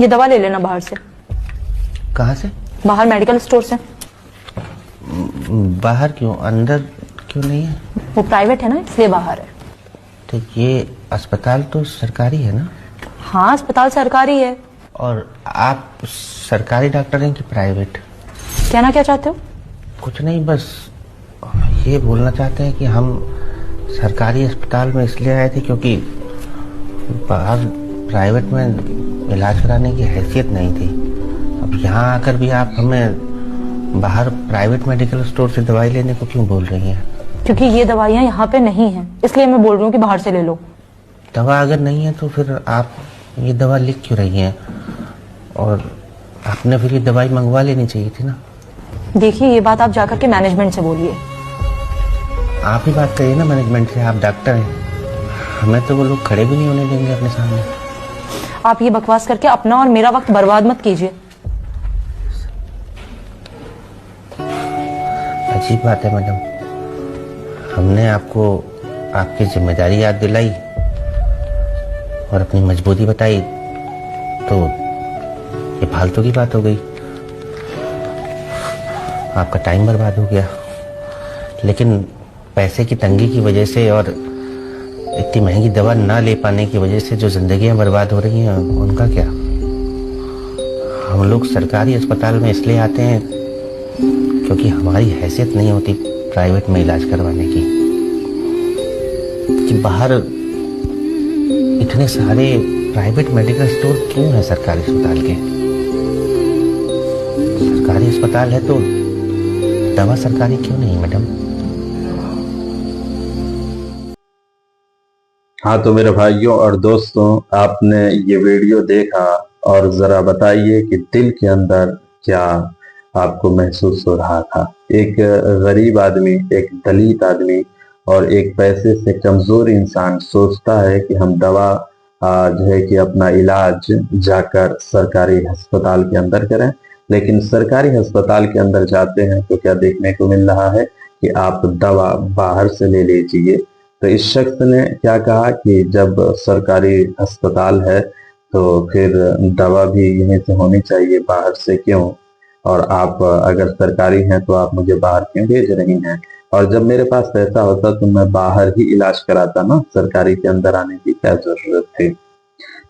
ये दवा ले लेना बाहर से। कहाँ से? बाहर मेडिकल स्टोर से। बाहर क्यों, अंदर क्यों नहीं है? वो प्राइवेट है ना, इसलिए बाहर है। तो ये अस्पताल तो सरकारी है ना? हाँ, अस्पताल सरकारी है। और आप सरकारी डॉक्टर हैं कि प्राइवेट? कहना क्या चाहते हो? कुछ नहीं, बस ये बोलना चाहते हैं कि हम सरकारी अस्पताल में इसलिए आए थे क्योंकि बाहर प्राइवेट में इलाज कराने की हैसियत नहीं थी। अब यहाँ आकर भी आप हमें बाहर प्राइवेट मेडिकल स्टोर से दवाई लेने को क्यों बोल रही हैं? क्योंकि ये दवाइयाँ यहाँ पे नहीं है, इसलिए मैं बोल रही हूँ कि बाहर से ले लो। दवा अगर नहीं है तो फिर आप ये दवा लिख क्यों रही हैं? और आपने फिर ये दवाई मंगवा लेनी चाहिए थी ना। देखिए, ये बात आप जाकर के मैनेजमेंट से बोलिए। आप ही बात करिए ना मैनेजमेंट से, आप डॉक्टर हैं। हमें तो वो लोग खड़े भी नहीं होने देंगे अपने सामने। आप ये बकवास करके अपना और मेरा वक्त बर्बाद मत कीजिए। अजीब बात है मैडम, हमने आपको आपकी जिम्मेदारी याद दिलाई और अपनी मजबूरी बताई तो ये फालतू की बात हो गई। आपका टाइम बर्बाद हो गया। लेकिन पैसे की तंगी की वजह से और इतनी महंगी दवा ना ले पाने की वजह से जो जिंदगियां बर्बाद हो रही हैं उनका क्या? हम लोग सरकारी अस्पताल में इसलिए आते हैं क्योंकि हमारी हैसियत नहीं होती प्राइवेट में इलाज करवाने की। कि बाहर इतने सारे प्राइवेट मेडिकल स्टोर क्यों है सरकारी अस्पताल के? सरकारी अस्पताल है तो दवा सरकारी क्यों नहीं मैडम? हाँ तो मेरे भाइयों और दोस्तों, आपने ये वीडियो देखा और जरा बताइए कि दिल के अंदर क्या आपको महसूस हो रहा था। एक गरीब आदमी, एक दलित आदमी और एक पैसे से कमजोर इंसान सोचता है कि हम दवा जो है कि अपना इलाज जाकर सरकारी अस्पताल के अंदर करें, लेकिन सरकारी अस्पताल के अंदर जाते हैं तो क्या देखने को मिल रहा है कि आप दवा बाहर से ले लीजिए। तो इस शख्स ने क्या कहा कि जब सरकारी अस्पताल है तो फिर दवा भी यहीं से होनी चाहिए, बाहर से क्यों? और आप अगर सरकारी हैं तो आप मुझे बाहर क्यों भेज रही हैं? और जब मेरे पास पैसा होता तो मैं बाहर ही इलाज कराता ना, सरकारी के अंदर आने की क्या जरूरत थी?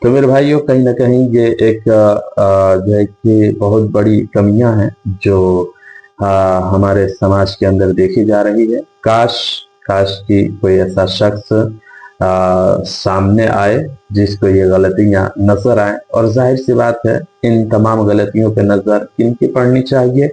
तो मेरे भाइयों, कहीं ना कहीं ये एक जो है कि बहुत बड़ी कमियां हैं जो हमारे समाज के अंदर देखी जा रही है। काश कि कोई ऐसा शख्स सामने आए जिसको ये गलतियां नजर आए। और जाहिर सी बात है, इन तमाम गलतियों पे नजर किनकी पड़नी चाहिए?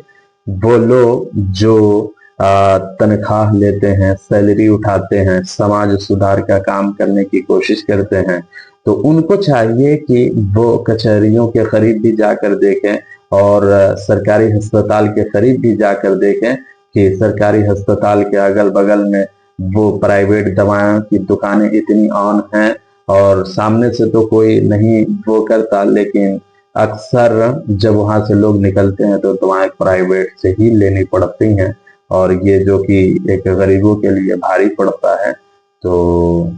वो लोग जो तनख्वाह लेते हैं, सैलरी उठाते हैं, समाज सुधार का काम करने की कोशिश करते हैं, तो उनको चाहिए कि वो कचहरियों के करीब भी जाकर देखें और सरकारी अस्पताल के करीब भी जाकर देखें कि सरकारी अस्पताल के अगल बगल में वो प्राइवेट दवाओं की दुकानें इतनी ऑन हैं और सामने से तो कोई नहीं वो करता, लेकिन अक्सर जब वहां से लोग निकलते हैं तो दवाएं प्राइवेट से ही लेनी पड़ती हैं और ये जो कि एक गरीबों के लिए भारी पड़ता है। तो